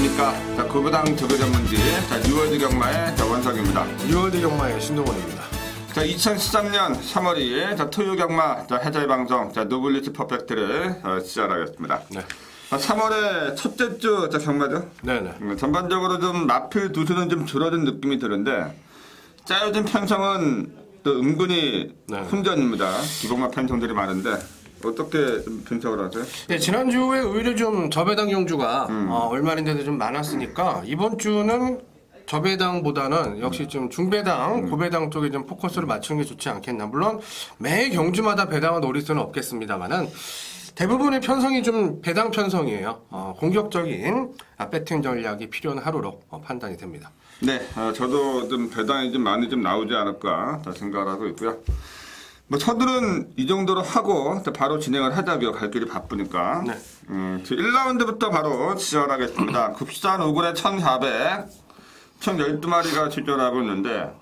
안녕하십니까. 자, 구부당 저그 전문지, 자, 뉴월드 경마의 자, 원석입니다. 뉴월드 경마의 신동원입니다. 자, 2013년 3월 2일, 자, 토요 경마, 자, 해설 방송, 자, 노블리티 퍼펙트를 시작하겠습니다. 네. 3월의 첫째 주, 자, 경마죠? 네네. 전반적으로 좀 마필 두수는 좀 줄어든 느낌이 드는데, 짜여진 편성은 또 은근히 혼전입니다. 기본마 편성들이 많은데, 어떻게 좀 분석을 하세요? 네, 지난주에 오히려 좀 저배당 경주가 얼마인데도 좀 많았으니까 이번 주는 저배당보다는 역시 좀 중배당, 고배당 쪽에 좀 포커스를 맞추는 게 좋지 않겠나. 물론 매 경주마다 배당을 노릴 수는 없겠습니다만은 대부분의 편성이 좀 배당 편성이에요. 공격적인 배팅 전략이 필요한 하루로 판단이 됩니다. 네, 저도 좀 배당이 좀 많이 좀 나오지 않을까 생각을 하고 있고요. 뭐 서두른 이 정도로 하고 바로 진행을 하자고요. 갈 길이 바쁘니까. 네. 1라운드부터 바로 시작하겠습니다. 급산 5군에 1,400, 총 12마리가 출전하고 있는데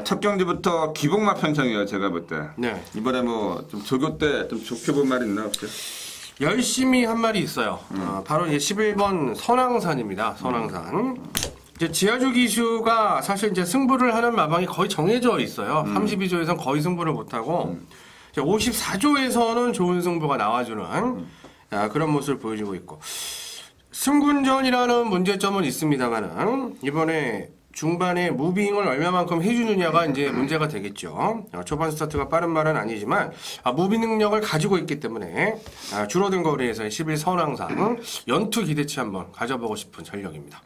첫 경기부터 기복마 편성이에요. 제가 볼 때. 네. 이번에 뭐 좀 조교 때 좀 좋게 본 말이 있나 없어요? 열심히 한 말이 있어요. 바로 이제 11번 선왕산입니다. 선왕산. 이제 지하주 기수가 사실 이제 승부를 하는 마방이 거의 정해져 있어요. 32조에서는 거의 승부를 못하고 54조에서는 좋은 승부가 나와주는 그런 모습을 보여주고 있고, 승군전이라는 문제점은 있습니다만은 이번에 중반에 무빙을 얼마만큼 해주느냐가 이제 문제가 되겠죠. 초반 스타트가 빠른 말은 아니지만 무빙 능력을 가지고 있기 때문에 줄어든 거리에서의 11 선왕산 연투 기대치 한번 가져보고 싶은 전력입니다.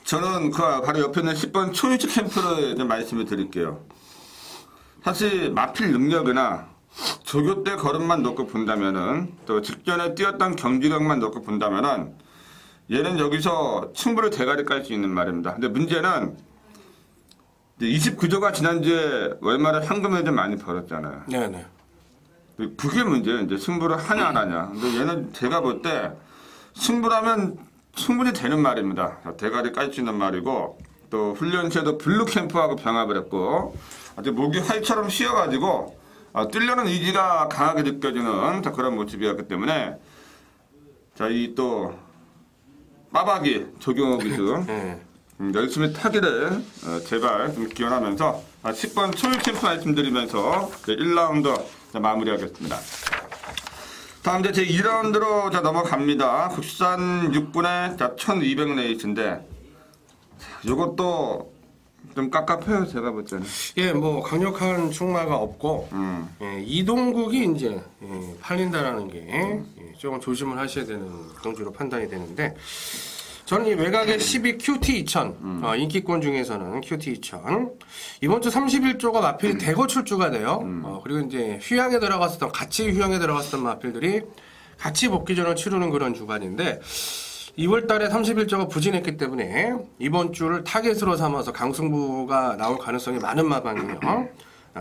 저는 그 바로 옆에 있는 10번 초유치 캠프를 좀 말씀을 드릴게요. 사실 마필 능력이나 조교 때 걸음만 놓고 본다면은, 또 직전에 뛰었던 경기력만 놓고 본다면은 얘는 여기서 충분히 대가리 깔 수 있는 말입니다. 근데 문제는 29조가 지난주에 월말에 현금을 좀 많이 벌었잖아요. 네네. 그게 문제예요. 이제 승부를 하냐 안 하냐. 근데 얘는 제가 볼 때 승부를 하면 충분히 되는 말입니다. 대가리 깔 수 있는 말이고, 또 훈련시에도 블루 캠프하고 병합을 했고, 아주 목이 활처럼 휘어가지고 뛰려는 의지가 강하게 느껴지는 그런 모습이었기 때문에, 자, 이 또 빠박이 조경호 기수 열심히 타기를 제발 좀 기원하면서 10번 초유 캠프 말씀드리면서 1라운드 마무리하겠습니다. 다음 이제 제 2라운드로 넘어갑니다. 국산 6분에 1200 레이스인데, 요것도 좀 깝깝해요. 제가 볼 때는. 예, 뭐 강력한 충마가 없고 이동국이 이제 팔린다라는 게 조금 조심을 하셔야 되는 경주로 판단이 되는데, 저는 이 외곽의 12 QT 2000 인기권 중에서는 QT 2000 이번 주 31조가 마필이 대거 출주가 돼요. 그리고 이제 휴양에 들어갔었던, 같이 휴양에 들어갔었던 마필들이 같이 복귀전을 치르는 그런 주간인데, 2월 달에 31조가 부진했기 때문에 이번 주를 타겟으로 삼아서 강승부가 나올 가능성이 많은 마방이에요.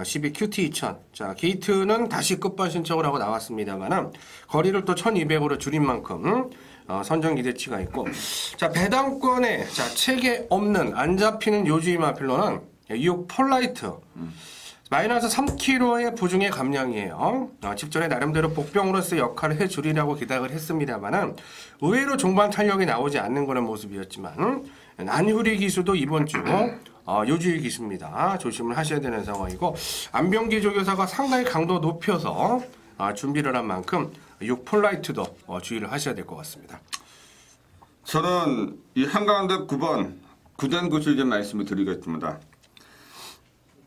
12 QT 2000. 자, 게이트는 다시 끝반 신청을 하고 나왔습니다만은 거리를 또 1200으로 줄인 만큼 선정 기대치가 있고, 자, 배당권에 책에 없는 안 잡히는 요주의 마필로는 6 폴라이트 마이너스 3kg의 부중의 감량이에요. 직전에 나름대로 복병으로서의 역할을 해주리라고 기대를 했습니다만은 의외로 종반 탄력이 나오지 않는 그런 모습이었지만, 난후리 기수도 이번 주 요주의 기수입니다. 조심을 하셔야 되는 상황이고, 안병기 조교사가 상당히 강도 높여서 준비를 한 만큼 6 폴라이트도 주의를 하셔야 될 것 같습니다. 저는 이 한가운데 9번 구전구실 좀 말씀을 드리겠습니다.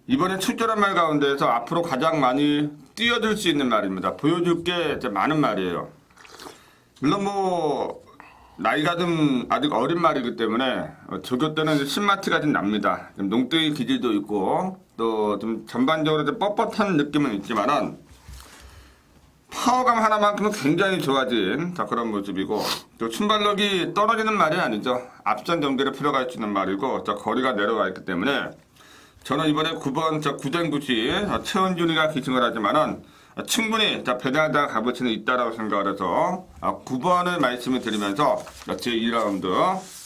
이번에 출전한 말 가운데에서 앞으로 가장 많이 뛰어들 수 있는 말입니다. 보여줄 게 많은 말이에요. 물론 뭐 나이가 좀 아직 어린 말이기 때문에 조교 때는 신마트가 좀 납니다. 좀 농땡이 기질도 있고, 또 좀 전반적으로 좀 뻣뻣한 느낌은 있지만은 파워감 하나만큼은 굉장히 좋아진 그런 모습이고, 또 순발력이 떨어지는 말이 아니죠. 앞선 경기를 풀어갈 수 있는 말이고, 거리가 내려와 있기 때문에 저는 이번에 9번 구전구시 최원준이가 기승을 하지만은 충분히 배당하다가 값어치는 있다라고 생각을 해서 9번을 말씀을 드리면서 제 2라운드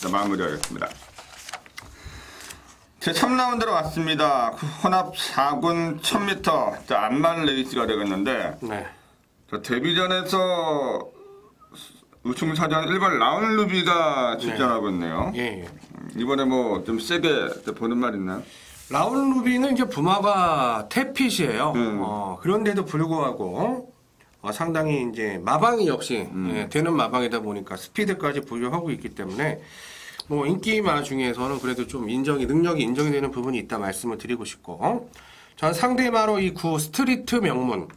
마무리하겠습니다. 제 3라운드로 왔습니다. 혼합 4군 1000m 안만 레이스가 되겠는데, 네. 데뷔전에서 우승 차지한 1번 라운루비가 출전하고 있네요. 예, 예. 이번에 뭐 좀 세게 보는 말 있나요? 라운 루비는 이제 부마가 태핏이에요. 그런데도 불구하고 상당히 이제 마방이 역시 되는 마방이다 보니까 스피드까지 보유하고 있기 때문에 뭐 인기마 중에서는 그래도 좀 능력이 인정이 되는 부분이 있다 말씀을 드리고 싶고, 전 상대마로 이 9 스트리트 명문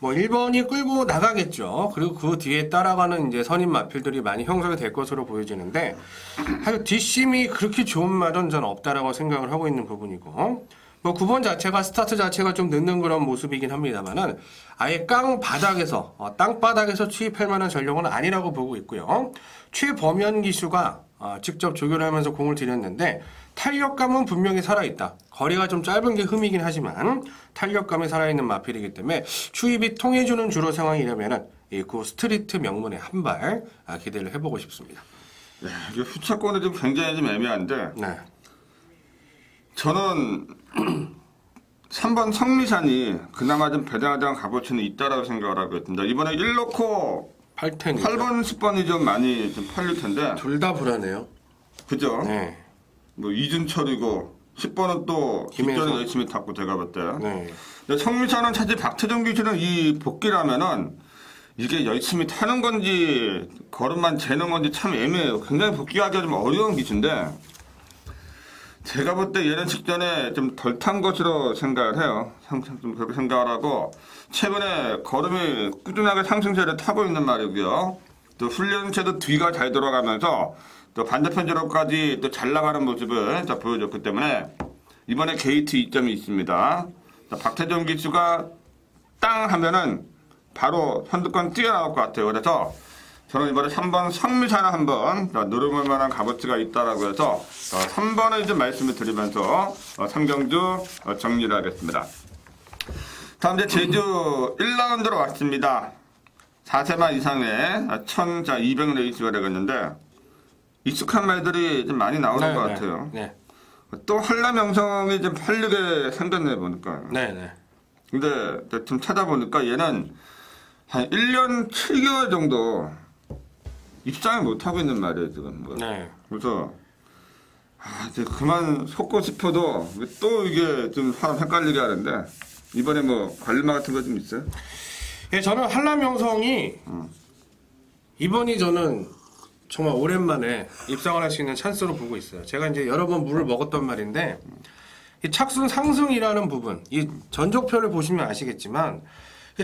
뭐 1번이 끌고 나가겠죠. 그리고 그 뒤에 따라가는 이제 선임 마필들이 많이 형성이 될 것으로 보여지는데, 하여튼 뒷심이 그렇게 좋은 말은 저는 없다라고 생각을 하고 있는 부분이고, 뭐 9번 자체가 스타트 자체가 좀 늦는 그런 모습이긴 합니다만은 아예 땅 바닥에서 취입할 만한 전력은 아니라고 보고 있고요. 최범현 기수가 직접 조교를 하면서 공을 들였는데 탄력감은 분명히 살아있다. 거리가 좀 짧은 게 흠이긴 하지만 탄력감이 살아있는 마필이기 때문에 추입이 통해주는 주로 상황이라면은 그 스트리트 명문의 한 발 기대를 해보고 싶습니다. 네, 이게 후차권이 좀 굉장히 좀 애매한데, 네. 저는 3번 성미산이 그나마 좀 배당하장 값어치는 있다라고 생각을 하고 있습니다. 이번에 1넣고 8텐 8번, 10번이 좀 많이 좀 팔릴 텐데. 둘 다 불안해요. 그죠? 네. 뭐 이준철이고 10번은 또 김혜성. 뒷전에 열심히 탔고 제가 볼 때. 네. 근데 성미산은 사실 박태정 기준은 이 복귀라면은 이게 열심히 타는 건지 걸음만 재는 건지 참 애매해요. 굉장히 복귀하기가 좀 어려운 기준인데, 제가 볼 때 얘는 직전에 좀 덜 탄 것으로 생각을 해요. 좀 그렇게 생각을 하고, 최근에 걸음이 꾸준하게 상승세를 타고 있는 말이고요. 또 훈련체도 뒤가 잘 돌아가면서 또 반대편 제로까지 또 잘 나가는 모습을 보여줬기 때문에 이번에 게이트 2점이 있습니다. 박태정 기수가 땅 하면은 바로 선두권 뛰어나올 것 같아요. 그래서 저는 이번에 3번 성미산을 한번 누르볼 만한 값어치가 있다라고 해서 3번을 좀 말씀을 드리면서 3경주 정리를 하겠습니다. 다음 이제 제주 1라운드로 왔습니다. 4세마 이상의 1200 레이스가 되겠는데, 익숙한 말들이 좀 많이 나오는 것 같아요. 네. 또 한라명성이 좀 팔리게 생겼네 보니까. 네. 근데 좀 찾아보니까 얘는 한 1년 7개월 정도 입상을 못하고 있는 말이에요, 지금. 네. 그래서, 이제 그만 속고 싶어도 또 이게 좀 사람 헷갈리게 하는데, 이번에 뭐 관리마 같은 거 좀 있어요? 예, 저는 한라명성이 이번이 저는 정말 오랜만에 입상을 할 수 있는 찬스로 보고 있어요. 제가 이제 여러 번 물을 먹었던 말인데, 이 착순 상승이라는 부분, 이 전적표를 보시면 아시겠지만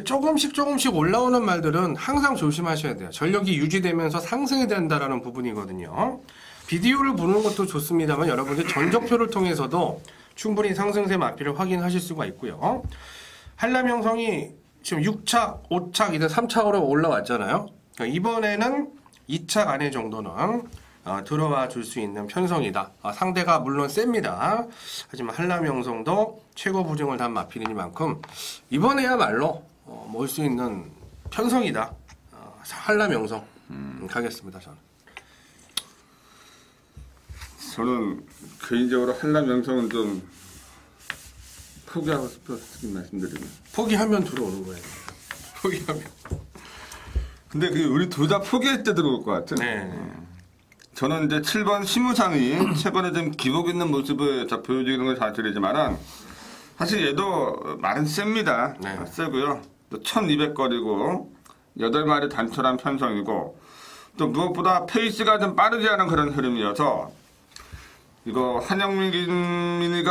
조금씩 올라오는 말들은 항상 조심하셔야 돼요. 전력이 유지되면서 상승이 된다라는 부분이거든요. 비디오를 보는 것도 좋습니다만 여러분들 전적표를 통해서도 충분히 상승세 마피를 확인하실 수가 있고요. 한라명성이 지금 6착, 5착, 이제 3착으로 올라왔잖아요. 그러니까 이번에는 2착 안에 정도는 들어와 줄 수 있는 편성이다. 상대가 물론 셉니다. 하지만 한라명성도 최고 부정을 단 마필이니만큼 이번에야말로 모을 수 있는 편성이다. 한라명성 가겠습니다. 저는 개인적으로 한라명성은 좀 포기하고 싶었으니 말씀드리면. 포기하면 들어오는 거예요. 포기하면. 근데 우리 둘 다 포기할 때 들어올 것 같은. 네. 저는 이제 7번 심우상이 최근에 좀 기복 있는 모습을 보여주는 건 사실이지만은 사실 얘도 말은 셉니다. 네. 세고요. 또 1200거리고 8마리 단촐한 편성이고, 또 무엇보다 페이스가 좀 빠르지 않은 그런 흐름이어서 이거 한영민이가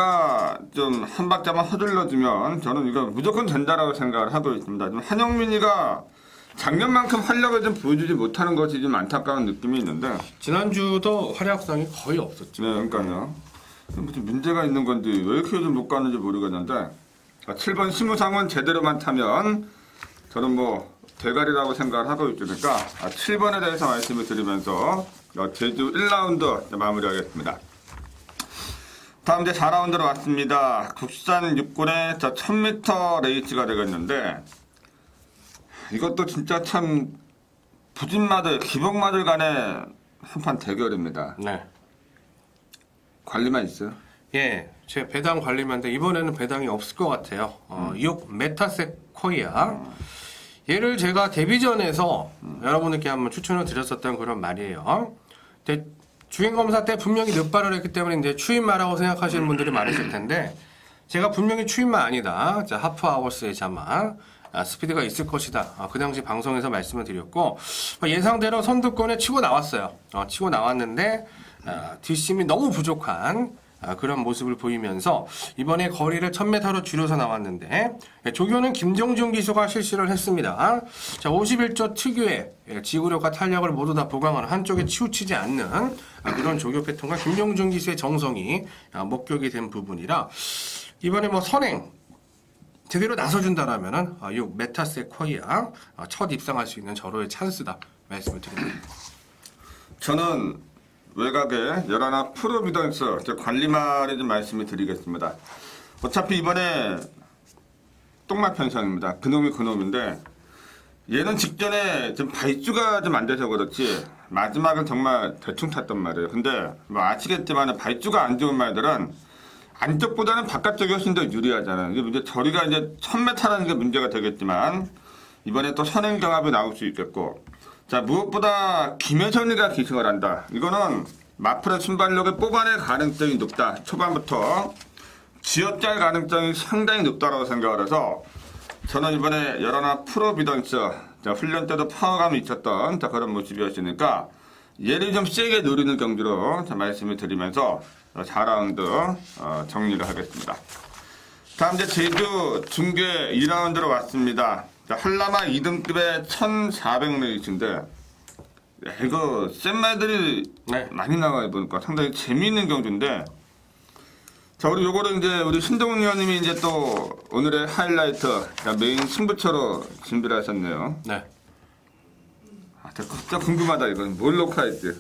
좀 한 박자만 서둘러주면 저는 이거 무조건 된다라고 생각을 하고 있습니다. 좀 한영민이가 작년만큼 활력을 좀 보여주지 못하는 것이 좀 안타까운 느낌이 있는데, 지난주도 활약상이 거의 없었죠. 네, 그러니까요. 무슨 문제가 있는 건지 왜 이렇게 좀 못 가는지 모르겠는데, 7번 심우상은 제대로만 타면 저는 뭐 대가리라고 생각을 하고 있으니까 7번에 대해서 말씀을 드리면서 제주 1라운드 마무리하겠습니다. 다음 이제 4라운드로 왔습니다. 국산 6군의 1000m 레이스가 되겠는데, 이것도 진짜 참 부진마들, 기복마들 간의 한판 대결입니다. 네. 관리만 있어요? 예, 제 배당 관리만인데 이번에는 배당이 없을 것 같아요. 6 메타세코이아. 얘를 제가 데뷔전에서 여러분들께 한번 추천을 드렸었던 그런 말이에요. 근데 주행검사 때 분명히 늑발을 했기 때문에 이제 추임마라고 생각하시는 분들이 많으실 텐데, 제가 분명히 추임마 아니다. 자, 하프 아워스의 자막. 스피드가 있을 것이다. 그 당시 방송에서 말씀을 드렸고, 예상대로 선두권에 치고 나왔어요. 치고 나왔는데, 뒷심이 너무 부족한 그런 모습을 보이면서 이번에 거리를 1000m로 줄여서 나왔는데, 조교는 김종준 기수가 실시를 했습니다. 자, 51조 특유의 지구력과 탄력을 모두 다 보강하는, 한쪽에 치우치지 않는 그런 조교 패턴과 김종준 기수의 정성이 목격이 된 부분이라, 이번에 뭐 선행 제대로 나서준다라면은 이 메타세쿼이아 첫 입상할 수 있는 절호의 찬스다 말씀을 드립니다. 저는 외곽에 열하나 프로비던스 관리말에 좀 말씀을 드리겠습니다. 어차피 이번에 똥맛 편성입니다. 그놈이 그놈인데, 얘는 직전에 좀 발주가 좀 안 돼서 그렇지 마지막은 정말 대충 탔단 말이에요. 근데 뭐 아시겠지만 발주가 안 좋은 말들은 안쪽보다는 바깥쪽이 훨씬 더 유리하잖아요. 이게 문제, 저리가 이제 1000m라는 게 문제가 되겠지만, 이번에 또 선행 경합이 나올 수 있겠고, 자, 무엇보다 김혜선이가 기승을 한다. 이거는 마플의 순발력을 뽑아낼 가능성이 높다. 초반부터 쥐어짤 가능성이 상당히 높다고 생각을 해서, 저는 이번에 열하나 프로비던스, 훈련 때도 파워감이 있었던 그런 모습이었으니까, 얘를 좀 세게 노리는 경기로 말씀을 드리면서 4라운드 정리를 하겠습니다. 다음 이제 제주 중계 2라운드로 왔습니다. 한라마 2등급의 1400레이스인데, 이거 센 말들이 많이 나와요. 보니까 상당히 재미있는 경주인데, 자, 우리 요거를 이제 우리 신동훈 의원님이 이제 또 오늘의 하이라이트, 메인 승부처로 준비를 하셨네요. 네. 진짜 궁금하다. 이건 뭘 놓고 할지.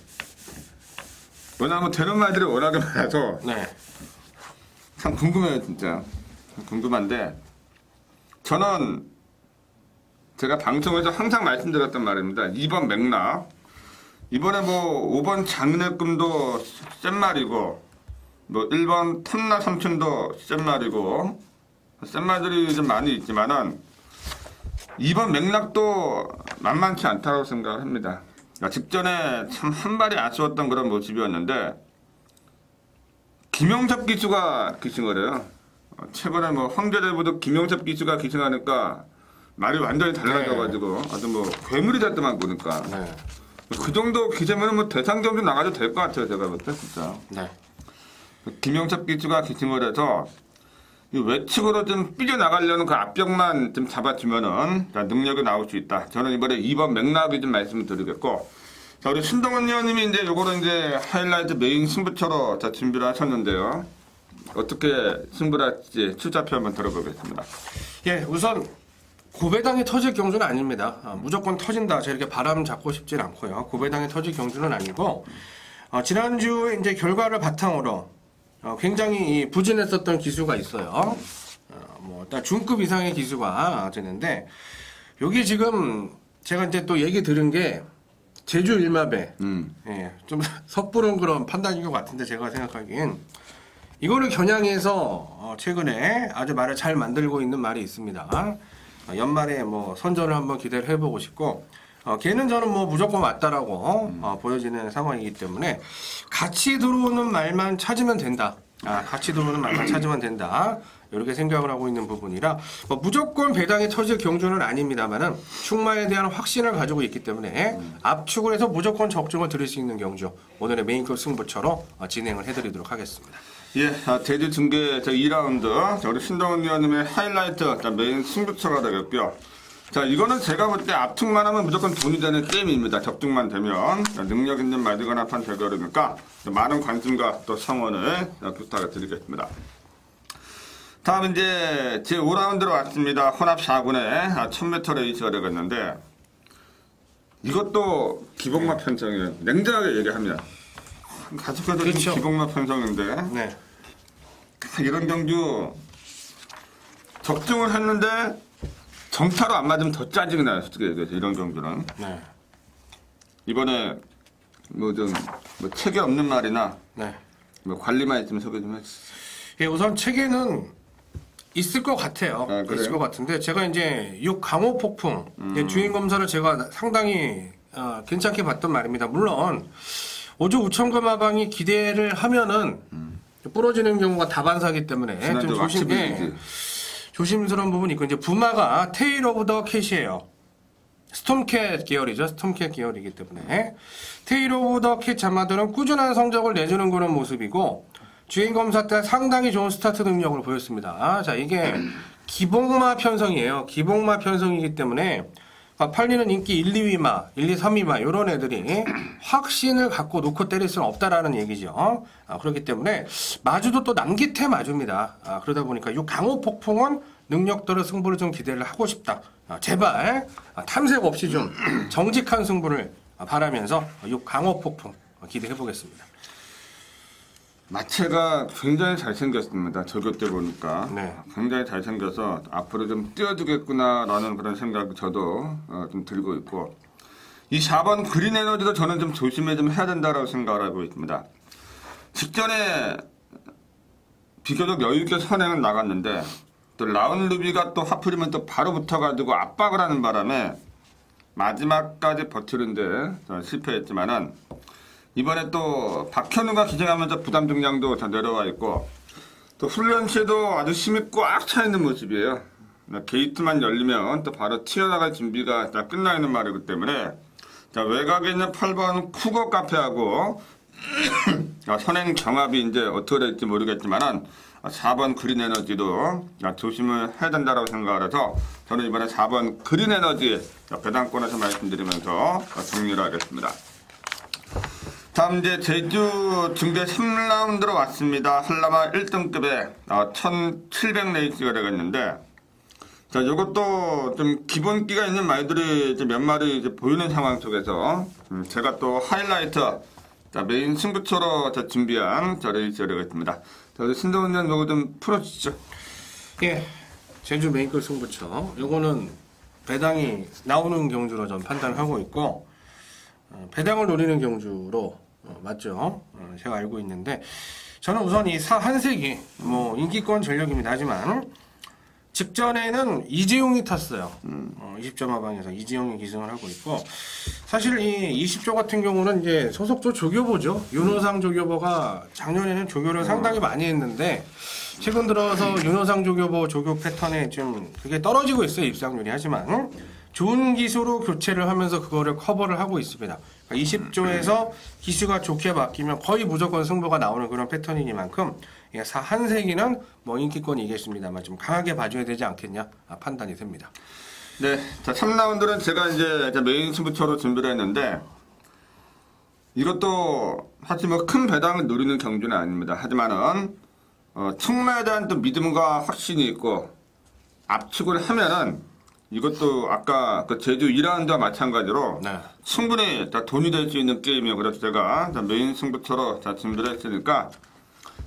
왜냐하면 되는 말들이 워낙에 많아서 네. 참 궁금해요. 진짜 궁금한데, 저는 제가 방송에서 항상 말씀드렸던 말입니다. 2번 맥락, 이번에 뭐 5번 장례금도 센 말이고, 뭐 1번 탐나 삼촌도 센 말이고, 센 말들이 좀 많이 있지만은 2번 맥락도 만만치 않다고 생각을 합니다. 직전에 참 한 발이 아쉬웠던 그런 모습이었는데, 김용섭 기수가 기승을 해요. 최근에 뭐 황제대부도 김용섭 기수가 기승하니까 말이 완전히 달라져가지고 아주 뭐 괴물이 됐더만 보니까. 네. 그 정도 기세면 뭐 대상점 좀 나가도 될 것 같아요. 제가 볼 때 진짜. 네. 김용섭 기수가 기승을 해서 이 외측으로 좀 삐져나가려는 그 앞벽만 좀 잡아주면은 능력이 나올 수 있다. 저는 이번에 2번 맥락이 좀 말씀을 드리겠고, 자, 우리 신동훈 의원님이 이제 요거는 이제 하이라이트 메인 승부처로 준비를 하셨는데요. 어떻게 승부를 할지 출자표 한번 들어보겠습니다. 예, 우선 고배당이 터질 경주는 아닙니다. 무조건 터진다. 제가 이렇게 바람 잡고 싶진 않고요. 고배당이 터질 경주는 아니고, 지난주에 이제 결과를 바탕으로 굉장히 부진했었던 기수가 있어요. 뭐 일단 중급 이상의 기수가 되는데, 여기 지금 제가 이제 또 얘기 들은 게 제주 일마배, 예, 좀 섣부른 그런 판단인 것 같은데, 제가 생각하기엔 이거를 겨냥해서 최근에 아주 말을 잘 만들고 있는 말이 있습니다. 연말에 뭐 선전을 한번 기대를 해보고 싶고, 걔는 저는 뭐 무조건 맞다라고 보여지는 상황이기 때문에 같이 들어오는 말만 찾으면 된다. 같이 들어오는 말만 찾으면 된다. 이렇게 생각을 하고 있는 부분이라, 뭐 무조건 배당이 터질 경주는 아닙니다만은 충마에 대한 확신을 가지고 있기 때문에 압축을 해서 무조건 적중을 드릴 수 있는 경주, 오늘의 메인급 승부처로 진행을 해드리도록 하겠습니다. 예, 제주 중계 2라운드 우리 신동훈 의원님의 하이라이트 메인 승부처가 되겠고요. 자, 이거는 제가 볼 때 압축만 하면 무조건 돈이 되는 게임입니다. 적중만 되면 능력 있는 말들건합한 대결이니까 많은 관심과 또 성원을 부탁을 드리겠습니다. 다음 이제 제 5라운드로 왔습니다. 혼합 4군의 1000m 레이스가 되겠는데, 이것도 기복마 편성이에요. 냉정하게 얘기하면 가속해서 그렇죠. 기복마 편성인데, 네. 이런 경주 적중을 했는데 정타로 안 맞으면 더 짜증이 나요. 솔직히 얘기해서 이런 경주는. 네. 이번에 뭐 좀 뭐 체계 없는 말이나 네. 뭐 관리만 있으면 소개 좀 해주세요. 예, 우선 체계는 있을 것 같아요. 아, 그래요? 있을 것 같은데 제가 이제 6 강호 폭풍 주행 검사를 제가 상당히 괜찮게 봤던 말입니다. 물론 오조 우천금 하방이 기대를 하면은 부러지는 경우가 다반사기 때문에 좀 지난주 왁시비리지. 조심스러운 부분이 있고 이제 부마가 테일 오브 더 캣이에요. 스톰캣 계열이죠. 스톰캣 계열이기 때문에 테일 오브 더 캣 자마들은 꾸준한 성적을 내주는 그런 모습이고 주행검사 때 상당히 좋은 스타트 능력을 보였습니다. 자, 이게 기복마 편성이에요. 기복마 편성이기 때문에 팔리는 인기 1, 2위마, 1, 2, 3위마 이런 애들이 확신을 갖고 놓고 때릴 수는 없다라는 얘기죠. 그렇기 때문에 마주도 또 남기태 마주입니다. 그러다 보니까 이 강호 폭풍은 능력대로 승부를 좀 기대를 하고 싶다. 제발 탐색 없이 좀 정직한 승부를 바라면서 이 강호 폭풍 기대해 보겠습니다. 마체가 굉장히 잘생겼습니다. 저교 때 보니까 네. 굉장히 잘생겨서 앞으로 좀 띄워주겠구나라는 그런 생각이 저도 좀 들고 있고 이 4번 그린 에너지도 저는 좀 조심해 좀 해야 된다라고 생각을 하고 있습니다. 직전에 비교적 여유있게 선행은 나갔는데 또 라운 루비가 또 하필이면 또 바로 붙어가지고 압박을 하는 바람에 마지막까지 버티는데 실패했지만은 이번에 또 박현우가 기생하면서 부담 중량도 더 내려와 있고 또 훈련 시에도 아주 힘이 꽉 차 있는 모습이에요. 게이트만 열리면 또 바로 튀어나갈 준비가 다 끝나 있는 말이기 때문에 자, 외곽에 있는 8번 쿠거 카페하고 선행 경합이 이제 어떻게 될지 모르겠지만은 4번 그린 에너지도 조심을 해야 된다고 생각을 해서 저는 이번에 4번 그린 에너지 배당권에서 말씀드리면서 정리를 하겠습니다. 다음 이제 제주 중대 3라운드로 왔습니다. 한라마 1등급에 1700 레이스가 되겠는데 자, 요것도 좀 기본기가 있는 말들이 이제 몇 마리 이제 보이는 상황 속에서 제가 또 하이라이트 메인 승부처로 준비한 레이스가 되겠습니다. 자, 신동훈님 요거 좀 풀어주시죠. 예, 제주 메인급 승부처. 요거는 배당이 나오는 경주로 전 판단하고 있고 배당을 노리는 경주로 맞죠? 제가 알고 있는데 저는 우선 이 한색이 뭐 인기권 전력입니다. 하지만 직전에는 이재용이 탔어요. 20점 하방에서 이재용이 기승을 하고 있고 사실 이 20조 같은 경우는 이제 소속조 조교보죠. 윤호상 조교보가 작년에는 조교를 상당히 많이 했는데 최근 들어서 윤호상 조교보 조교 패턴에 좀 그게 떨어지고 있어요. 입상률이. 하지만 좋은 기수로 교체를 하면서 그거를 커버를 하고 있습니다. 그러니까 20조에서 기수가 좋게 바뀌면 거의 무조건 승부가 나오는 그런 패턴이니만큼 한세기는 뭐 인기권이겠습니다만 좀 강하게 봐줘야 되지 않겠냐 판단이 됩니다. 네, 자 3라운드는 제가 이제 메인 승부처로 준비를 했는데 이것도 사실 뭐 큰 배당을 노리는 경주는 아닙니다. 하지만은 충마에 대한 또 믿음과 확신이 있고 압축을 하면은 이것도 아까 그 제주 2라운드와 마찬가지로 네. 충분히 다 돈이 될 수 있는 게임이에요. 그래서 제가 메인 승부처로 준비를 했으니까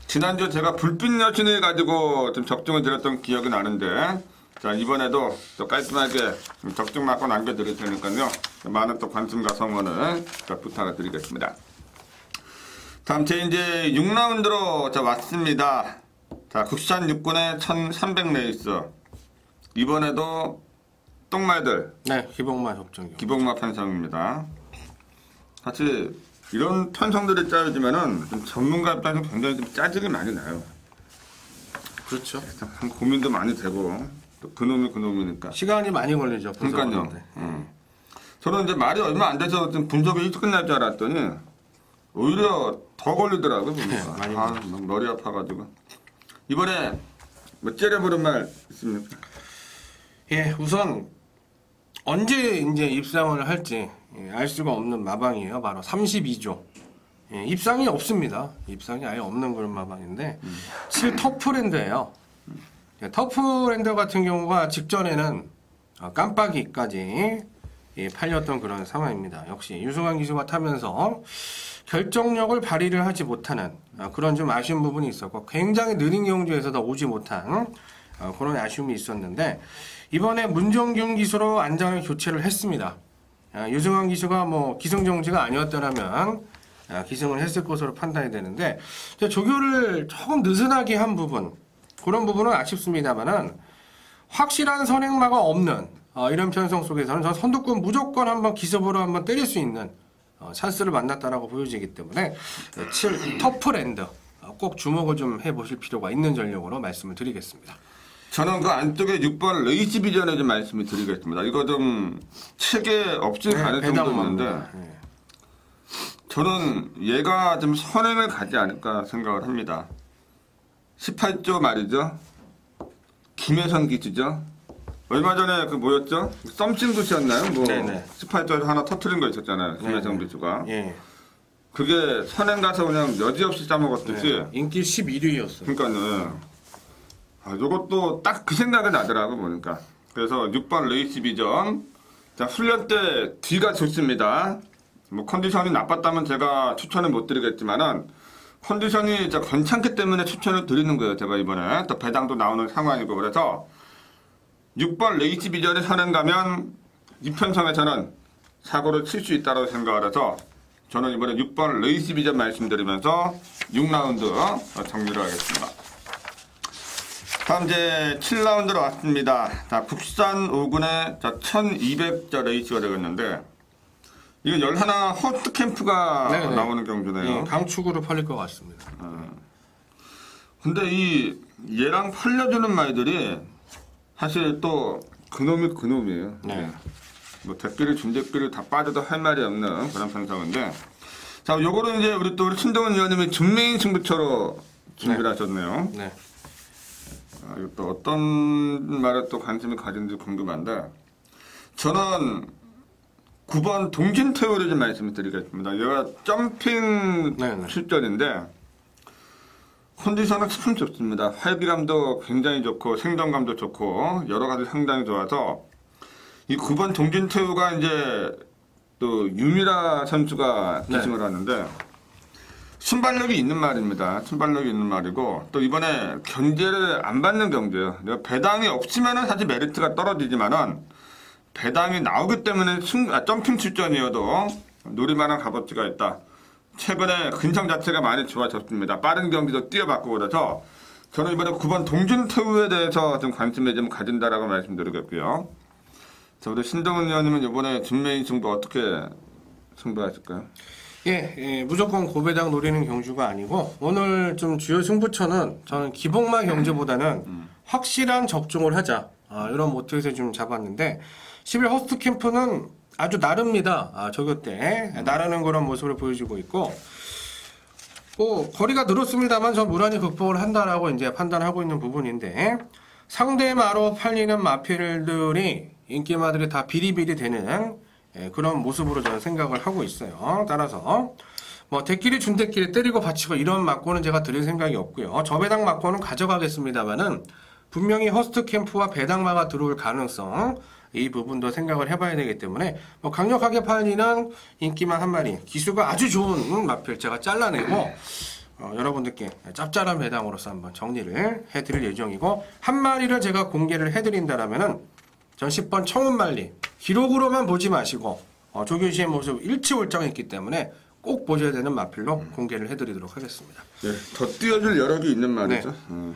지난주 제가 불빛 여신을 가지고 좀 적중을 드렸던 기억이 나는데 자, 이번에도 또 깔끔하게 적중 맞고 남겨드릴 테니까요. 많은 또 관심과 성원을 부탁을 드리겠습니다. 다음 제 이제 6라운드로 왔습니다. 자, 국산 6군의 1300 레이스. 이번에도 똥말들. 네, 기복마 협정. 기복마 편성입니다. 사실 이런 편성들이 짜여지면은 좀 전문가 입장에서 굉장히 좀 짜증이 많이 나요. 그렇죠. 참 고민도 많이 되고 또 그놈이 그놈이니까. 시간이 많이 걸리죠. 그러니까요. 저는 이제 말이 얼마 안 돼서 좀 분석이 일찍 끝날 줄 알았더니 오히려 더 걸리더라고요. 보니까. 많이 막 머리 아파가지고. 이번에 뭐 째려보는 말 있습니까? 예, 우선 언제 이제 입상을 할지 알 수가 없는 마방이에요. 바로 32조. 예, 입상이 없습니다. 입상이 아예 없는 그런 마방인데 7 터프랜드예요. 예, 터프랜드 같은 경우가 직전에는 깜빡이까지 팔렸던 그런 상황입니다. 역시 유승환 기수가 타면서 결정력을 발휘를 하지 못하는 그런 좀 아쉬운 부분이 있었고 굉장히 느린 경주에서도 오지 못한 그런 아쉬움이 있었는데 이번에 문정균 기수로 안장을 교체를 했습니다. 유승환 기수가 뭐 기승정지가 아니었더라면 기승을 했을 것으로 판단이 되는데 조교를 조금 느슨하게 한 부분 그런 부분은 아쉽습니다만은 확실한 선행마가 없는 이런 편성 속에서는 저 선두권 무조건 한번 기습으로 한번 때릴 수 있는 찬스를 만났다라고 보여지기 때문에 7 터프랜드 꼭 주목을 좀 해보실 필요가 있는 전력으로 말씀을 드리겠습니다. 저는 그 안쪽에 6번 레이지 비전에 좀 말씀을 드리겠습니다. 이거 좀 체계 없을 가능성도 있는데 저는 얘가 좀 선행을 가지 않을까 생각을 합니다. 18조 말이죠. 김혜선 기수죠. 얼마 전에 그 뭐였죠? 썸씽 도시였나요? 뭐 네네. 18조에서 하나 터트린 거 있었잖아요. 김혜선 기수가. 예. 그게 선행 가서 그냥 여지없이 짜먹었듯이. 네. 인기 11위였어요. 그러니까요. 이것도 딱 그 생각이 나더라고 보니까. 그래서 6번 레이스 비전. 자, 훈련 때 뒤가 좋습니다. 뭐 컨디션이 나빴다면 제가 추천을 못 드리겠지만은 컨디션이 진짜 괜찮기 때문에 추천을 드리는 거예요. 제가 이번에 또 배당도 나오는 상황이고 그래서 6번 레이스 비전에 선행 가면 이편성에서는 사고를 칠 수 있다고 생각을 해서 저는 이번에 6번 레이스 비전 말씀드리면서 6라운드 정리를 하겠습니다. 다음 이제 7라운드로 왔습니다. 자, 국산 5군의 1200자 레이스가 되겠는데 이건 11 호스트 캠프가 네네. 나오는 경주네요. 예, 강축으로 팔릴 것 같습니다. 근데 이 얘랑 팔려주는 말들이 사실 또 그놈이 그놈이에요. 네. 뭐 댓글이 준댓글이 다 빠져도 할 말이 없는 그런 편성인데 자, 요거는 이제 우리 신동훈 의원님이 준메인 승부처로 준비를 하셨네요. 네. 이것도 어떤 말에 또 관심을 가지는지 궁금한데 저는 9번 동진태우를 좀 말씀을 드리겠습니다. 얘가 점핑 네네. 출전인데 컨디션은 참 좋습니다. 활기감도 굉장히 좋고 생동감도 좋고 여러 가지 상당히 좋아서 이 9번 동진태우가 이제 또 유미라 선수가 기승을 하는데 순발력이 있는 말입니다. 순발력이 있는 말이고 또 이번에 견제를 안 받는 경주예요. 내가 배당이 없으면은 사실 메리트가 떨어지지만은 배당이 나오기 때문에 점핑 출전이어도 노릴만한 값어치가 있다. 최근에 근성 자체가 많이 좋아졌습니다. 빠른 경기도 뛰어봤고 그래서 저는 이번에 9번 동준태우에 대해서 좀 관심을 좀 가진다라고 말씀드리겠고요. 자, 우리 신동훈 의원님은 이번에 준메인 승부 어떻게 승부하실까요? 예, 무조건 고배당 노리는 경주가 아니고 오늘 좀 주요 승부처는 저는 기복마 경주보다는 확실한 적중을 하자 이런 모토에서 좀 잡았는데 11 호스트 캠프는 아주 나릅니다. 저교 때 나르는 그런 모습을 보여주고 있고 거리가 늘었습니다만 저 무난히 극복을 한다라고 이제 판단하고 있는 부분인데 상대마로 팔리는 마필들이 인기마들이 다 비리비리 되는 그런 모습으로 저는 생각을 하고 있어요. 따라서 뭐 대끼리 준대끼리 때리고 받치고 이런 막고는 제가 드릴 생각이 없고요. 저배당 막고는 가져가겠습니다만은 분명히 호스트 캠프와 배당마가 들어올 가능성 이 부분도 생각을 해봐야 되기 때문에 뭐 강력하게 팔리는 인기만 한 마리 기수가 아주 좋은 마필 제가 잘라내고 여러분들께 짭짤한 배당으로서 한번 정리를 해드릴 예정이고 한 마리를 제가 공개를 해드린다라면은 전 10번 청운말리 기록으로만 보지 마시고 조규 씨의 모습 일치월장했기 때문에 꼭 보셔야 되는 마필로 공개를 해드리도록 하겠습니다. 네, 더 띄워줄 여력이 있는 말이죠. 네.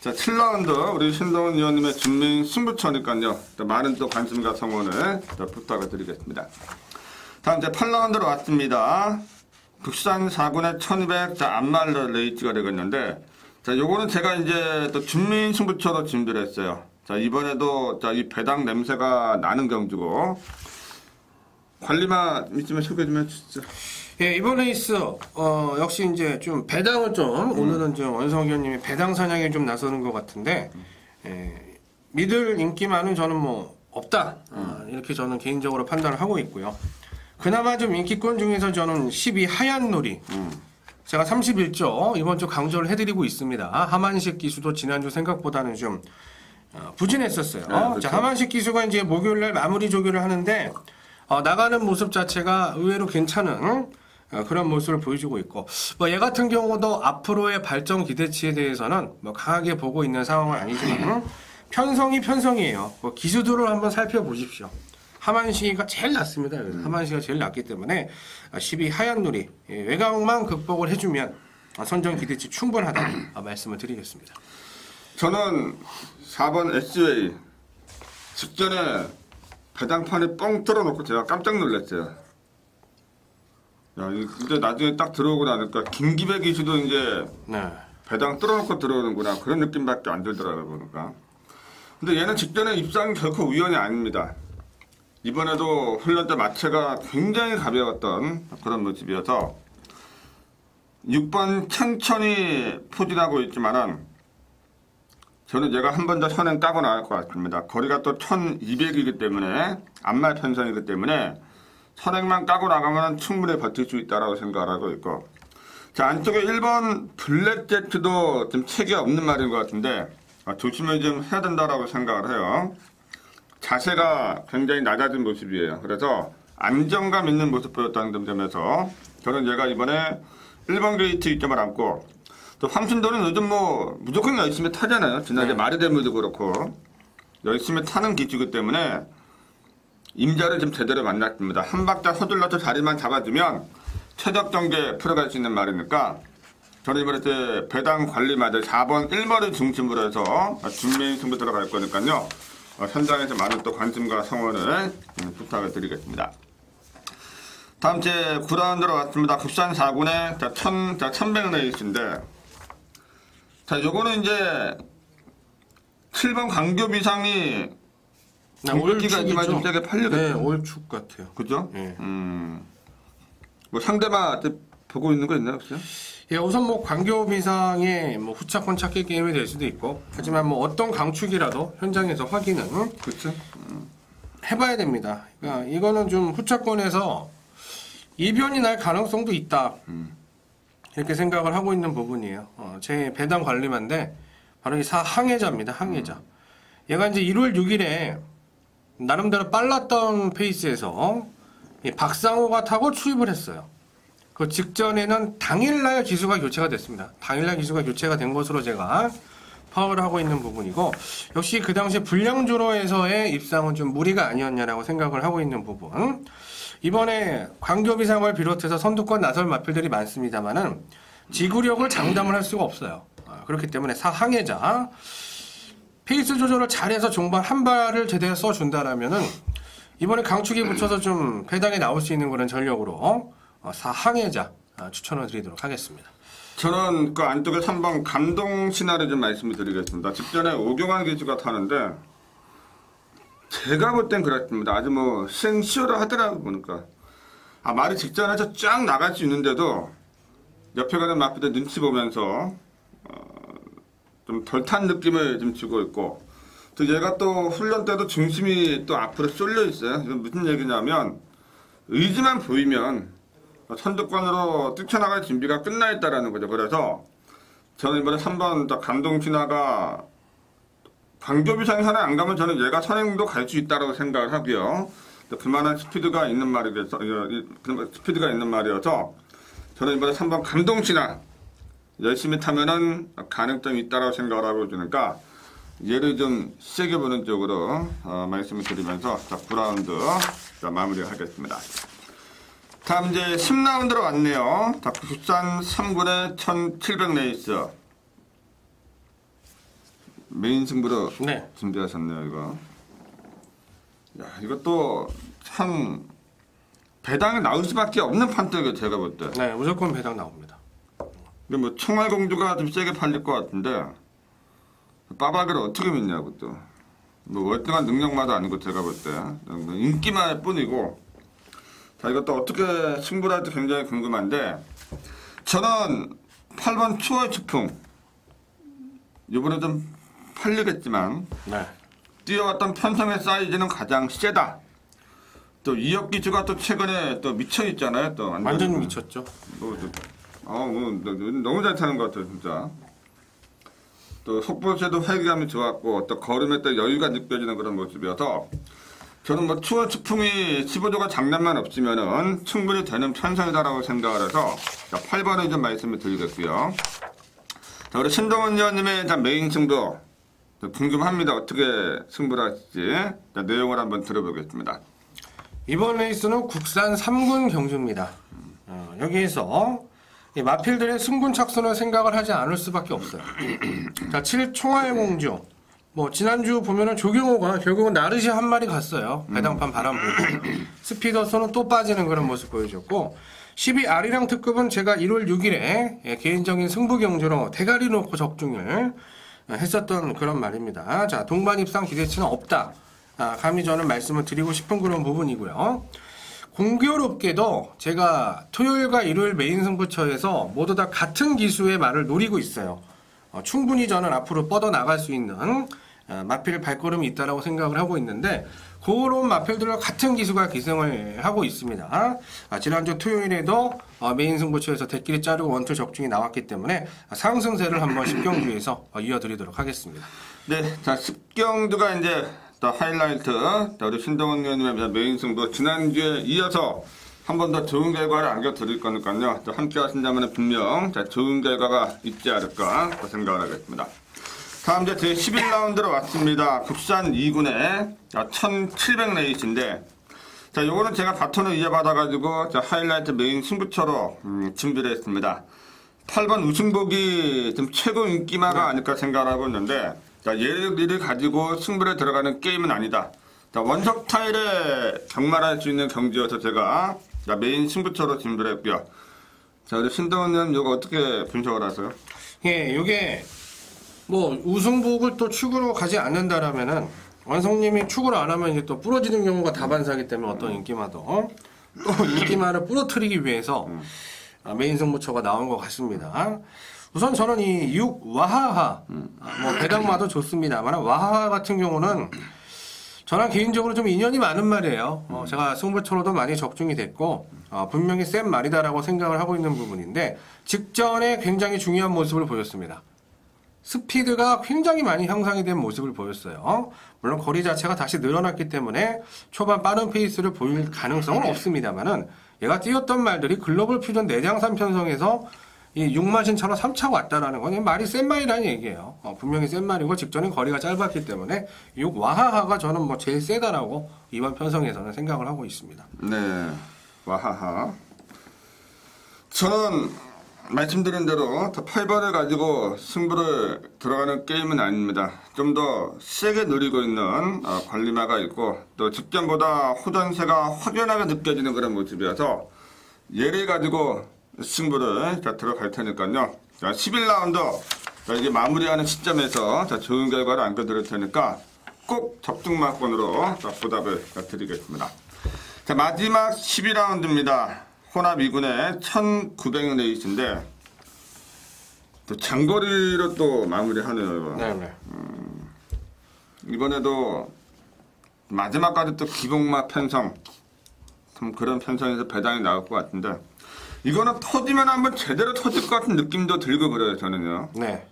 자, 7라운드 우리 신동훈 의원님의 준메인 승부처니까요. 많은 또 관심과 성원을 부탁을 드리겠습니다. 다음 이제 8라운드로 왔습니다. 국산 4군의 1200 안말러 레이스가 되겠는데 자, 요거는 제가 이제 또 준메인 승부처로 준비를 했어요. 자, 이번에도 이 배당 냄새가 나는 경주고 관리만 있으면 소개 좀 해주시죠. 예, 이번 레이스 역시 이제 좀 배당을 좀 오늘은 좀 원성 의원님이 배당 사냥에 좀 나서는 것 같은데 믿을 인기만은 저는 뭐 없다 이렇게 저는 개인적으로 판단을 하고 있고요. 그나마 좀 인기권 중에서 저는 12 하얀 놀이 제가 31조 이번 주 강조를 해드리고 있습니다. 하만식 기수도 지난주 생각보다는 좀 부진했었어요. 네, 그렇죠. 자, 하만식 기수가 이제 목요일날 마무리 조교를 하는데 나가는 모습 자체가 의외로 괜찮은 그런 모습을 보여주고 있고 뭐 얘 같은 경우도 앞으로의 발전 기대치에 대해서는 뭐 강하게 보고 있는 상황은 아니지만 편성이에요. 뭐 기수들을 한번 살펴보십시오. 하만시가 제일 낫습니다. 하만시가 제일 낫기 때문에 12 하얀 놀이 외곽만 극복을 해주면 선정 기대치 충분하다 말씀을 드리겠습니다. 저는 4번 SJ 직전에 배당판이 뻥 뚫어놓고 제가 깜짝 놀랐어요. 야, 근데 나중에 딱 들어오고 나니까 김기배 기수도 이제 네. 배당 뚫어놓고 들어오는구나 그런 느낌밖에 안 들더라고요 보니까. 근데 얘는 직전에 입상이 결코 우연이 아닙니다. 이번에도 훈련 때 마체가 굉장히 가벼웠던 그런 모습이어서 6번 천천히 포진하고 있지만은 저는 얘가 한 번 더 선행 까고 나갈 것 같습니다. 거리가 또 1200이기 때문에 안말 편성이기 때문에 선행만 까고 나가면 충분히 버틸 수 있다고 생각하고 있고, 자 안쪽에 1번 블랙제트도 좀 책이 없는 말인 것 같은데 조심을 좀 해야 된다라고 생각을 해요. 자세가 굉장히 낮아진 모습이에요. 그래서 안정감 있는 모습 보였다는 점에서 저는 얘가 이번에 1번 게이트 이점을 안고, 또 황순도는 요즘 뭐 무조건 열심히 타잖아요. 지난해 마르데무도 그렇고 열심히 타는 기수이기 때문에 임자를 좀 제대로 만났습니다. 한 박자 서둘러서 자리만 잡아주면 최적 경기에 풀어갈 수 있는 말이니까 저는 이번에 배당 관리 마들 4번 1번을 중심으로 해서 준비 승부 들어갈 거니까요. 현장에서 많은 또 관심과 성원을 부탁을 드리겠습니다. 다음 제 9라운드로 왔습니다. 국산 4군의 1100 레이스인데, 자 요거는 이제 7번 강교비상이 올기까지만 좀 세게 팔리겠죠. 네, 올축 같아요. 그죠? 네. 뭐 상대방 보고 있는 거 있나요, 혹시? 예, 우선 뭐 광교비상의 뭐 후차권 찾기 게임이 될 수도 있고, 하지만 뭐 어떤 강축이라도 현장에서 확인은 그렇죠. 해봐야 됩니다. 그러니까 이거는 좀 후차권에서 이변이 날 가능성도 있다. 이렇게 생각을 하고 있는 부분이에요. 제 배당 관리만데 바로 이 항해자입니다. 항해자. 얘가 이제 1월 6일에 나름대로 빨랐던 페이스에서 이 박상호가 타고 출입을 했어요. 그 직전에는 당일날 기수가 교체가 됐습니다. 당일날 기수가 교체가 된 것으로 제가 파악을 하고 있는 부분이고, 역시 그 당시 불량주로에서의 입상은 좀 무리가 아니었냐라고 생각을 하고 있는 부분. 이번에 광교비상을 비롯해서 선두권 나설 마필들이 많습니다만은 지구력을 장담을 할 수가 없어요. 그렇기 때문에 항해자 페이스 조절을 잘해서 종반 한 발을 제대로 써준다라면은 이번에 강축에 붙여서 좀 배당에 나올 수 있는 그런 전력으로 항해자 추천을 드리도록 하겠습니다. 저는 그 안쪽에 3번 감동 신화를 좀 말씀을 드리겠습니다. 직전에 오경환 기수가 타는데 제가 볼 땐 그렇습니다. 아주 뭐 생시오를 하더라고 보니까. 말이 직전에서 쫙 나갈 수 있는데도 옆에 가는 마피들 눈치 보면서 좀 덜 탄 느낌을 좀 주고 있고, 또 얘가 또 훈련 때도 중심이 또 앞으로 쏠려 있어요. 이건 무슨 얘기냐면 의지만 보이면 선두권으로 뛰쳐나갈 준비가 끝나 있다라는 거죠. 그래서 저는 이번에 3번 감동 신화가 광교비상에 선행 안 가면 저는 얘가 선행도 갈 수 있다고 생각을 하고요. 그만한 스피드가 있는 말이어서 저는 이번에 3번 감동신화 열심히 타면은 가능성이 있다고 생각을 하고 있으니까 얘를 좀 세게 보는 쪽으로 말씀을 드리면서 9라운드 마무리하겠습니다. 다음 이제 10라운드로 왔네요. 국산 3군의 1700 레이스. 메인 승부로 네. 준비하셨네요, 이거. 야, 이것도 참 배당이 나올 수밖에 없는 판때기예요, 제가 볼 때. 네, 무조건 배당 나옵니다. 근데 뭐 청알공주가 좀 세게 팔릴 것 같은데 빠박이를 어떻게 믿냐고 또. 뭐 월등한 능력마도 아니고 제가 볼 때 인기만일 뿐이고. 자, 이것도 어떻게 승부를 할지 굉장히 궁금한데 저는 8번 추월 추풍 이번에 좀 팔리겠지만 네. 뛰어왔던 편성의 사이즈는 가장 세다. 또 이혁 기수가 또 최근에 또 미쳐 있잖아요. 또 완전 미쳤죠. 너무 잘 타는 것 같아요, 진짜. 또 속보세도 활기감이 좋았고 또 걸음에 또 여유가 느껴지는 그런 모습이어서 저는 뭐 추월 추풍이 15조가 장난만 없으면은 충분히 되는 편성이다라고 생각을 해서 8번을 좀 말씀을 드리겠고요. 자, 우리 신동원 의원님의 메인 승부 궁금합니다. 어떻게 승부를 하실지 내용을 한번 들어보겠습니다. 이번 레이스는 국산 3군 경주입니다. 여기에서 이 마필들의 승군 착수는 생각을 하지 않을 수밖에 없어요. 자, 7 총알 공주. 뭐 지난주 보면은 조경호가 결국은 나르시 한 마리 갔어요. 배당판 바람 불고. 스피더스는 또 빠지는 그런 모습 보여줬고 12 아리랑 특급은 제가 1월 6일에 개인적인 승부 경주로 대가리 놓고 적중을 했었던 그런 말입니다. 자, 동반 입상 기대치는 없다. 감히 저는 말씀을 드리고 싶은 그런 부분이고요. 공교롭게도 제가 토요일과 일요일 메인 승부처에서 모두 다 같은 기수의 말을 노리고 있어요. 충분히 저는 앞으로 뻗어나갈 수 있는 마필 발걸음이 있다라고 생각을 하고 있는데 그런 마필들과 같은 기수가 기승을 하고 있습니다. 지난주 토요일에도 메인 승부처에서 대끼리 자르고 원투 적중이 나왔기 때문에 상승세를 한번 10경주에서 이어드리도록 하겠습니다. 네, 자 10경주가 이제 또 하이라이트, 우리 신동훈 의원님의 메인 승부 지난주에 이어서 한 번 더 좋은 결과를 안겨드릴 거니까요. 또 함께 하신다면 분명 좋은 결과가 있지 않을까 생각을 하겠습니다. 다음 이제 제 11라운드로 왔습니다. 국산 2군의 1700레이스인데 자, 요거는 제가 바톤을 이어받아가지고 하이라이트 메인 승부처로 준비를 했습니다. 8번 우승복이 좀 최고 인기마가 아닐까 생각을 하고 있는데 자, 얘를 가지고 승부에 들어가는 게임은 아니다. 자, 원석 타일에 경말할 수 있는 경기여서 제가 메인 승부처로 준비를 했고요. 자, 우리 신동훈 의원 이거 어떻게 분석을 하세요? 예, 요게 뭐 우승복을 또 축으로 가지 않는다라면은 원성님이 축으로 안 하면 이제 또 부러지는 경우가 다반사이기 때문에 어떤 인기마도 또 인기마를 부러뜨리기 위해서 메인 승부처가 나온 것 같습니다. 우선 저는 이 6 와하하 뭐 배당마도 좋습니다만 와하하 같은 경우는 저랑 개인적으로 좀 인연이 많은 말이에요. 제가 승부처로도 많이 적중이 됐고 분명히 센 말이다라고 생각을 하고 있는 부분인데 직전에 굉장히 중요한 모습을 보였습니다. 스피드가 굉장히 많이 향상이 된 모습을 보였어요. 물론 거리 자체가 다시 늘어났기 때문에 초반 빠른 페이스를 보일 가능성은 없습니다만은 얘가 뛰었던 말들이 글로벌 퓨전 내장산 편성에서 이 6마신처럼 3차가 왔다라는 건 말이 센 말이라는 얘기예요. 분명히 센 말이고 직전에 거리가 짧았기 때문에 6 와하하가 저는 뭐 제일 세다라고 이번 편성에서는 생각을 하고 있습니다. 네, 와하하. 저는 말씀드린 대로 8번을 가지고 승부를 들어가는 게임은 아닙니다. 좀 더 세게 누리고 있는 관리마가 있고 또 직전보다 호전세가 확연하게 느껴지는 그런 모습이어서 얘를 가지고 승부를 들어갈 테니까요. 자, 11라운드 이제 마무리하는 시점에서 좋은 결과를 안겨드릴 테니까 꼭 적중마권으로 보답을 드리겠습니다. 자, 마지막 12라운드입니다. 혼합 2군의 1900레이스인데 또 장거리로 또 마무리하네요. 네. 이번에도 마지막까지 또 기복마 편성 좀 그런 편성에서 배당이 나올 것 같은데 이거는 터지면 한번 제대로 터질 것 같은 느낌도 들고 그래요. 저는요. 네.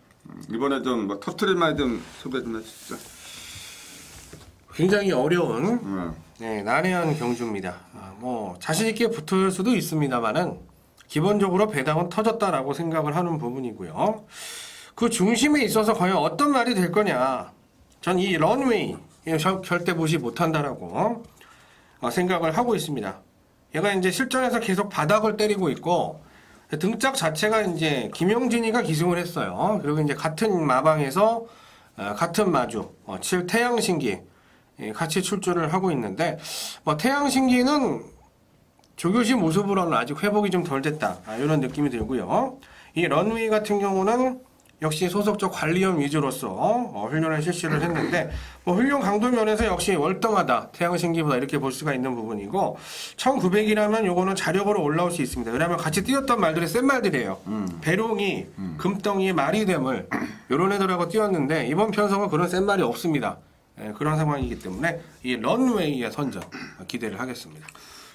이번에 좀 뭐 터트릴 말 좀 소개 좀 해주시죠. 굉장히 어려운 난해한 경주입니다. 뭐 자신 있게 붙을 수도 있습니다만은 기본적으로 배당은 터졌다라고 생각을 하는 부분이고요. 그 중심에 있어서 과연 어떤 말이 될 거냐. 전 이 런웨이 절대 무시 못한다라고 생각을 하고 있습니다. 얘가 이제 실전에서 계속 바닥을 때리고 있고 등짝 자체가 이제 김용진이가 기승을 했어요. 그리고 이제 같은 마방에서 같은 마주 7 태양신기 같이 출전을 하고 있는데 뭐 태양신기는 조교시 모습으로는 아직 회복이 좀 덜 됐다 이런 느낌이 들고요. 이 런웨이 같은 경우는 역시 소속적 관리원 위주로서 훈련을 실시를 했는데 뭐 훈련 강도 면에서 역시 월등하다 태양신기보다 이렇게 볼 수가 있는 부분이고 1900이라면 요거는 자력으로 올라올 수 있습니다. 왜냐하면 같이 뛰었던 말들이 센 말들이에요. 배롱이 금덩이의 마리댐을 요런 애들하고 뛰었는데 이번 편성은 그런 센 말이 없습니다. 그런 상황이기 때문에 이 런웨이의 선전 기대를 하겠습니다.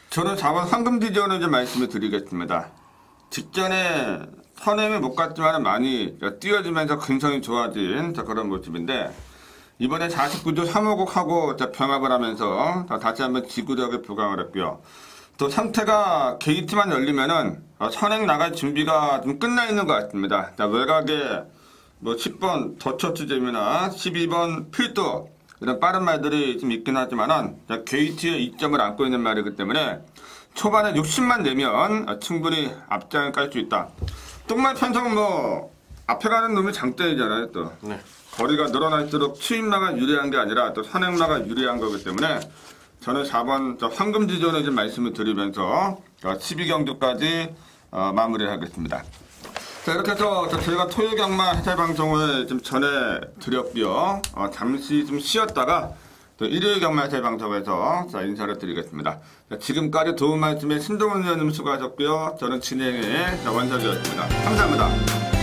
저는 4번 황금디지온을 좀 말씀을 드리겠습니다. 직전에 선행을 못 갔지만 많이 뛰어지면서 근성이 좋아진 그런 모습인데 이번에 49조 3호국하고 병합을 하면서 다시 한번 지구력에 부강을 했고요. 또 상태가 게이트만 열리면은 선행 나갈 준비가 좀 끝나 있는 것 같습니다. 외곽에 뭐 10번 더처츠잼이나 12번 필도 이런 빠른 말들이 좀 있긴 하지만은 게이트에 이점을 안고 있는 말이기 때문에 초반에 60만 내면 충분히 앞장을 깔 수 있다. 똥말 편성은 뭐 앞에 가는 놈이 장대이잖아요. 또 네. 거리가 늘어날수록 추임마가 유리한 게 아니라 또 선행마가 유리한 거기 때문에 저는 4번 황금 지존을 좀 말씀을 드리면서 12경주까지 마무리하겠습니다. 자, 이렇게 해서 저희가 토요경마 해설 방송을 좀 전해드렸고요. 잠시 좀 쉬었다가 또 일요일 경마 해설 방송에서 인사를 드리겠습니다. 자, 지금까지 도움 말씀에 신동훈 의원님 수고하셨고요. 저는 진행의 원석이었습니다. 감사합니다.